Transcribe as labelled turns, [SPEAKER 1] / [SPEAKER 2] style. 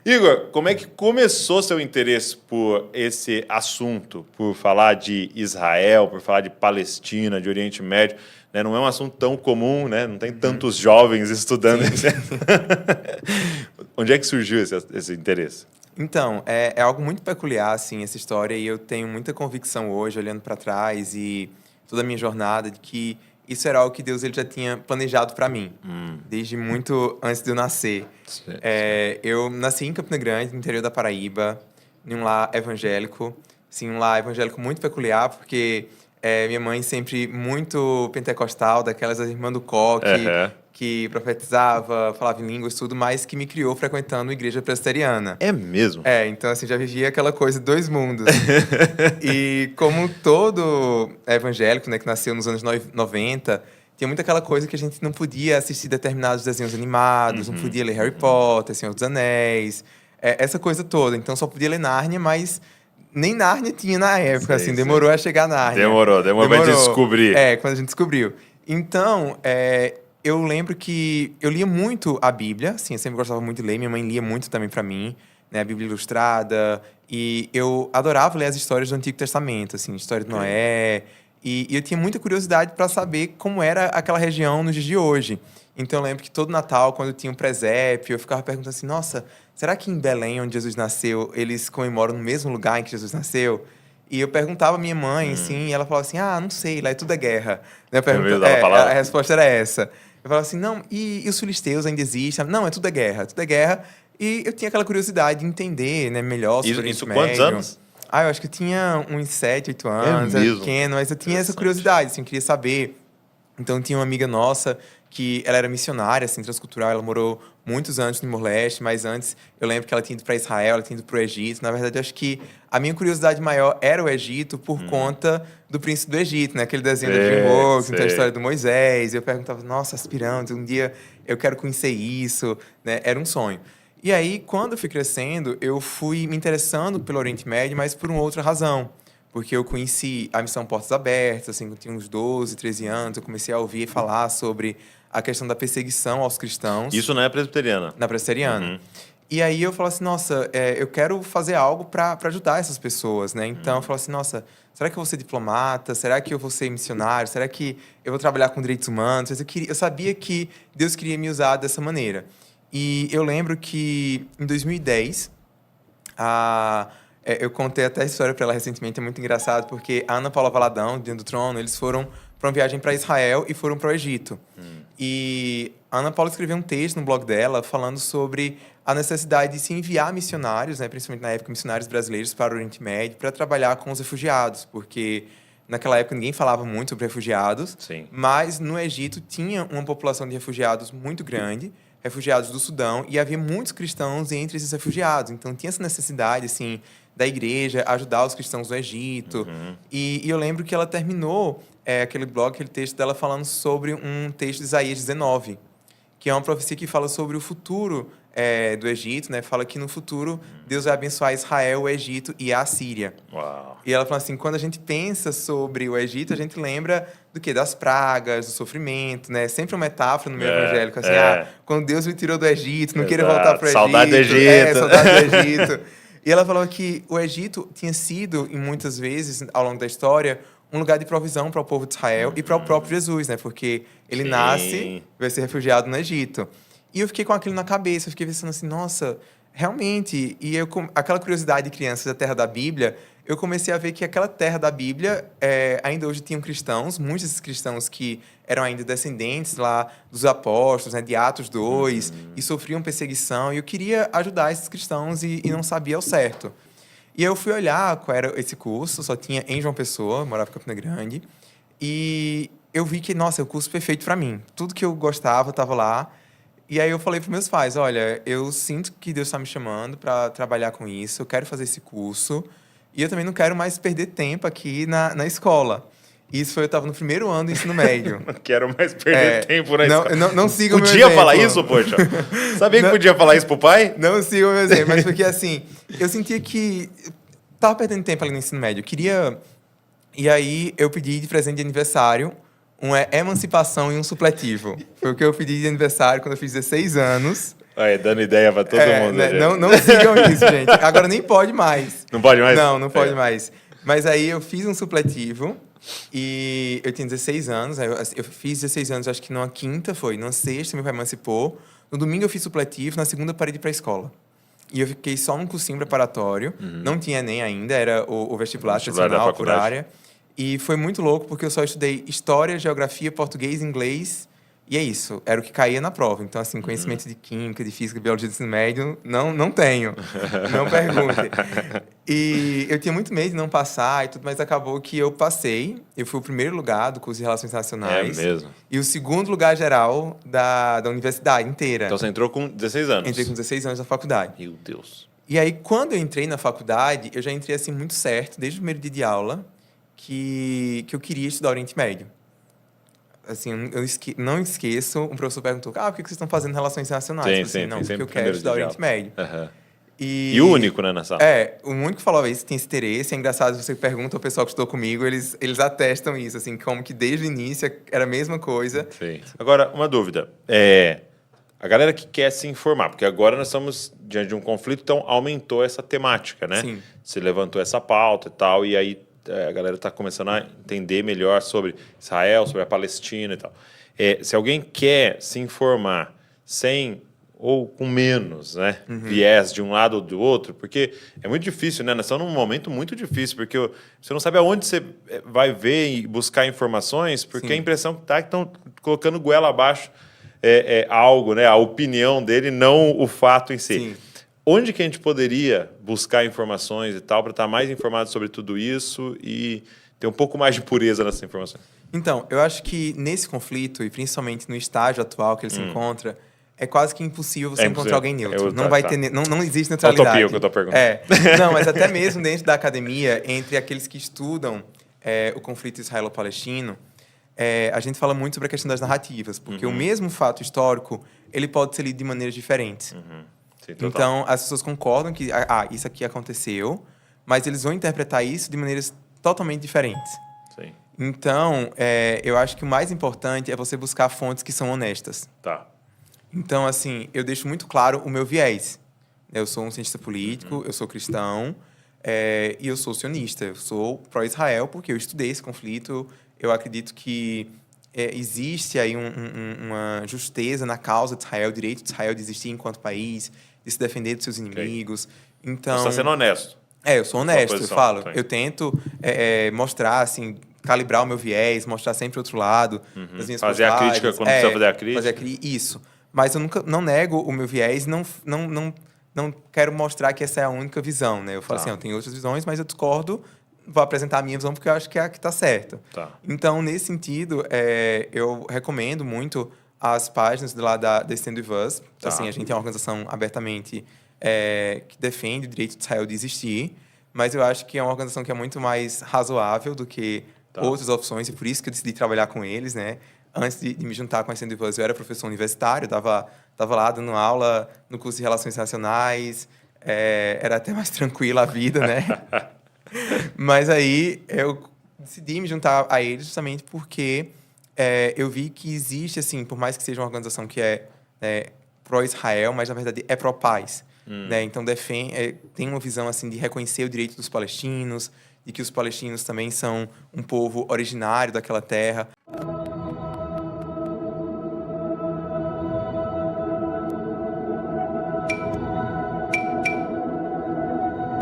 [SPEAKER 1] Igor, como é que começou seu interesse por esse assunto? Por falar de Israel, por falar de Palestina, de Oriente Médio, né? Não é um assunto tão comum, né? Não tem tantos jovens estudando esse... Onde é que surgiu esse interesse?
[SPEAKER 2] Então, é algo muito peculiar, assim, essa história, e eu tenho muita convicção hoje, olhando para trás e toda a minha jornada, de que isso era algo que Deus ele já tinha planejado para mim, desde muito antes de eu nascer.
[SPEAKER 1] Certo.
[SPEAKER 2] Eu nasci em Campina Grande, no interior da Paraíba, em um lar evangélico, assim, um lar evangélico muito peculiar, porque minha mãe sempre muito pentecostal, daquelas das irmãs do coque,
[SPEAKER 1] Aham.
[SPEAKER 2] que profetizava, falava em línguas, tudo, mas que me criou frequentando a igreja presbiteriana.
[SPEAKER 1] É mesmo?
[SPEAKER 2] Então, assim, já vivia aquela coisa de dois mundos. E como todo evangélico, né, que nasceu nos anos 90, tinha muito aquela coisa que a gente não podia assistir determinados desenhos animados, não podia ler Harry Potter, Senhor dos Anéis, essa coisa toda. Então, só podia ler Nárnia, mas nem Nárnia tinha na época,
[SPEAKER 1] Sei,
[SPEAKER 2] assim, demorou a chegar Nárnia.
[SPEAKER 1] Demorou pra descobrir.
[SPEAKER 2] Quando a gente descobriu. Então, eu lembro que eu lia muito a Bíblia, assim, eu sempre gostava muito de ler, minha mãe lia muito também para mim, né, a Bíblia Ilustrada, e eu adorava ler as histórias do Antigo Testamento, assim, história de Noé, e eu tinha muita curiosidade para saber como era aquela região nos dias de hoje. Então eu lembro que todo Natal, quando tinha um presépio, eu ficava perguntando assim, nossa, será que em Belém, onde Jesus nasceu, eles comemoram no mesmo lugar em que Jesus nasceu? E eu perguntava à minha mãe, assim, e ela falava assim, não sei, lá é tudo é guerra. Eu
[SPEAKER 1] mesmo? Ela falava?
[SPEAKER 2] a resposta era essa. Eu falava assim, não, e os filisteus ainda existem? Não, é tudo é guerra, tudo é guerra. E eu tinha aquela curiosidade de entender, né, melhor sobre o Oriente Médio.
[SPEAKER 1] Quantos anos?
[SPEAKER 2] Eu acho que eu tinha uns 7, 8 anos,
[SPEAKER 1] É
[SPEAKER 2] era
[SPEAKER 1] mesmo?
[SPEAKER 2] pequeno, mas eu tinha essa curiosidade, assim, eu queria saber. Então, tinha uma amiga nossa que ela era missionária, assim, transcultural, ela morou muitos anos no Timor-Leste, mas antes eu lembro que ela tinha ido para Israel, ela tinha ido para o Egito. Na verdade, eu acho que a minha curiosidade maior era o Egito por conta do Príncipe do Egito, né? Aquele desenho da DreamWorks, então a história do Moisés. Eu perguntava, nossa, aspirante, um dia eu quero conhecer isso, né? Era um sonho. E aí, quando eu fui crescendo, eu fui me interessando pelo Oriente Médio, mas por uma outra razão. Porque eu conheci a Missão Portas Abertas, assim, quando eu tinha uns 12, 13 anos, eu comecei a ouvir falar sobre a questão da perseguição aos cristãos.
[SPEAKER 1] Isso não é presbiteriana?
[SPEAKER 2] Na presbiteriana. E aí eu falo assim, nossa, eu quero fazer algo para ajudar essas pessoas, né? Então eu falo assim, nossa, será que eu vou ser diplomata? Será que eu vou ser missionário? Será que eu vou trabalhar com direitos humanos? Eu sabia que Deus queria me usar dessa maneira. E eu lembro que em 2010, eu contei até a história para ela recentemente, é muito engraçado, porque a Ana Paula Valadão, dentro do Trono, eles foram para uma viagem para Israel e foram para o Egito. E a Ana Paula escreveu um texto no blog dela falando sobre a necessidade de se enviar missionários, né, principalmente na época missionários brasileiros, para o Oriente Médio, para trabalhar com os refugiados, porque naquela época ninguém falava muito sobre refugiados,
[SPEAKER 1] Sim.
[SPEAKER 2] mas no Egito tinha uma população de refugiados muito grande, refugiados do Sudão, e havia muitos cristãos entre esses refugiados. Então tinha essa necessidade, assim, da igreja ajudar os cristãos do Egito. E eu lembro que ela terminou aquele blog, aquele texto dela falando sobre um texto de Isaías 19, que é uma profecia que fala sobre o futuro do Egito, né? Fala que no futuro Deus vai abençoar Israel, o Egito e a Síria.
[SPEAKER 1] Uau.
[SPEAKER 2] E ela fala assim, quando a gente pensa sobre o Egito, a gente lembra do quê? Das pragas, do sofrimento, né? Sempre uma metáfora no meio evangélico, assim, quando Deus me tirou do Egito, não queria voltar para o Egito.
[SPEAKER 1] Saudade do Egito.
[SPEAKER 2] Saudade do Egito. E ela falou que o Egito tinha sido, em muitas vezes, ao longo da história, um lugar de provisão para o povo de Israel e para o próprio Jesus, né? Porque ele nasce, vai ser refugiado no Egito. E eu fiquei com aquilo na cabeça, eu fiquei pensando assim, nossa, realmente. E aquela curiosidade de criança da terra da Bíblia, eu comecei a ver que aquela terra da Bíblia ainda hoje tinham cristãos, muitos desses cristãos que eram ainda descendentes lá dos apóstolos, né, de Atos 2, e sofriam perseguição. E eu queria ajudar esses cristãos e não sabia ao certo. E eu fui olhar qual era esse curso, só tinha em João Pessoa, morava em Campina Grande, e eu vi que, nossa, é o curso perfeito para mim. Tudo que eu gostava estava lá. E aí eu falei para meus pais, olha, eu sinto que Deus está me chamando para trabalhar com isso, eu quero fazer esse curso, e eu também não quero mais perder tempo aqui na escola. Isso eu estava no primeiro ano do ensino médio.
[SPEAKER 1] Não quero mais perder tempo na escola.
[SPEAKER 2] Não siga o meu
[SPEAKER 1] exemplo. Podia falar isso, poxa? Sabia que podia falar isso pro pai?
[SPEAKER 2] Não siga o meu exemplo, mas porque assim, eu sentia que estava perdendo tempo ali no ensino médio. Eu queria... E aí eu pedi de presente de aniversário uma emancipação e um supletivo. Foi o que eu pedi de aniversário quando eu fiz 16 anos.
[SPEAKER 1] Aí, dando ideia pra todo mundo.
[SPEAKER 2] Né? Não sigam isso, gente. Agora nem pode mais.
[SPEAKER 1] Não pode mais?
[SPEAKER 2] Não pode mais. Mas aí eu fiz um supletivo e eu tinha 16 anos. Eu fiz 16 anos, acho que numa quinta foi. Numa sexta, meu pai emancipou. No domingo eu fiz supletivo, na segunda parei de ir pra escola. E eu fiquei só num cursinho preparatório. Não tinha Enem ainda, era o vestibular tradicional por área. E foi muito louco, porque eu só estudei História, Geografia, Português, Inglês. E é isso, era o que caía na prova. Então, assim, conhecimento de Química, de Física, de Biologia do ensino médio, não tenho. Não pergunte. E eu tinha muito medo de não passar e tudo, mas acabou que eu passei. Eu fui o primeiro lugar do curso de Relações Internacionais.
[SPEAKER 1] É mesmo?
[SPEAKER 2] E o segundo lugar geral da universidade inteira.
[SPEAKER 1] Então, você entrou com 16 anos?
[SPEAKER 2] Entrei com 16 anos na faculdade.
[SPEAKER 1] Meu Deus.
[SPEAKER 2] E aí, quando eu entrei na faculdade, eu já entrei, assim, muito certo, desde o primeiro dia de aula, que eu queria estudar Oriente Médio. Assim, eu não esqueço, um professor perguntou, por que vocês estão fazendo relações internacionais?
[SPEAKER 1] Sim,
[SPEAKER 2] assim,
[SPEAKER 1] sim,
[SPEAKER 2] não, porque eu
[SPEAKER 1] primeiro
[SPEAKER 2] quero estudar Oriente Médio.
[SPEAKER 1] Uhum.
[SPEAKER 2] E
[SPEAKER 1] o único, né, na sala?
[SPEAKER 2] O único que falava isso, tem esse interesse. É engraçado, você pergunta ao pessoal que estudou comigo, eles atestam isso, assim, como que desde o início era a mesma coisa.
[SPEAKER 1] Sim. Agora, uma dúvida. A galera que quer se informar, porque agora nós estamos diante de um conflito, então aumentou essa temática, né?
[SPEAKER 2] Sim.
[SPEAKER 1] Se levantou essa pauta e tal, e aí a galera está começando a entender melhor sobre Israel, sobre a Palestina e tal. Se alguém quer se informar sem ou com menos, né, viés de um lado ou do outro, porque é muito difícil, né? Nós estamos num momento muito difícil, porque você não sabe aonde você vai ver e buscar informações, porque
[SPEAKER 2] Sim.
[SPEAKER 1] a impressão que está que estão colocando goela abaixo algo, né? A opinião dele, não o fato em si. Sim. Onde que a gente poderia buscar informações e tal para estar mais informado sobre tudo isso e ter um pouco mais de pureza nessas informações?
[SPEAKER 2] Então, eu acho que nesse conflito, e principalmente no estágio atual que ele se encontra, é quase que impossível você encontrar alguém neutro. Não existe neutralidade.
[SPEAKER 1] Utopia que eu estou perguntando.
[SPEAKER 2] Não, mas até mesmo dentro da academia, entre aqueles que estudam o conflito israelo-palestino, a gente fala muito sobre a questão das narrativas, porque o mesmo fato histórico ele pode ser lido de maneiras diferentes.
[SPEAKER 1] Sim,
[SPEAKER 2] então, as pessoas concordam que isso aqui aconteceu, mas eles vão interpretar isso de maneiras totalmente diferentes.
[SPEAKER 1] Sim.
[SPEAKER 2] Então, eu acho que o mais importante é você buscar fontes que são honestas.
[SPEAKER 1] Tá.
[SPEAKER 2] Então, assim, eu deixo muito claro o meu viés. Eu sou um cientista político, eu sou cristão, e eu sou sionista. Eu sou pró-Israel porque eu estudei esse conflito. Eu acredito que existe aí uma justeza na causa de Israel, o direito de Israel de existir enquanto país, de se defender dos seus inimigos. Então,
[SPEAKER 1] você está sendo honesto.
[SPEAKER 2] Eu sou honesto, eu falo. Eu tento mostrar, assim, calibrar o meu viés, mostrar sempre o outro lado das minhas
[SPEAKER 1] fazer a crítica quando precisa fazer a crítica.
[SPEAKER 2] Isso. Mas eu não nego o meu viés, não quero mostrar que essa é a única visão, né? Eu falo assim, eu tenho outras visões, mas eu discordo, vou apresentar a minha visão porque eu acho que é a que está certa.
[SPEAKER 1] Tá.
[SPEAKER 2] Então, nesse sentido, eu recomendo muito as páginas lá da Stand With Us. Tá. Assim, a gente é uma organização abertamente que defende o direito de Israel de existir, mas eu acho que é uma organização que é muito mais razoável do que outras opções, e por isso que eu decidi trabalhar com eles, né? Antes de me juntar com a Stand With Us, eu era professor universitário, tava lá dando aula no curso de Relações Internacionais, era até mais tranquila a vida, né? Mas aí eu decidi me juntar a eles justamente porque eu vi que existe, assim, por mais que seja uma organização que é pró-Israel, mas na verdade é pró-paz. Né? Então tem uma visão assim de reconhecer o direito dos palestinos, de que os palestinos também são um povo originário daquela terra.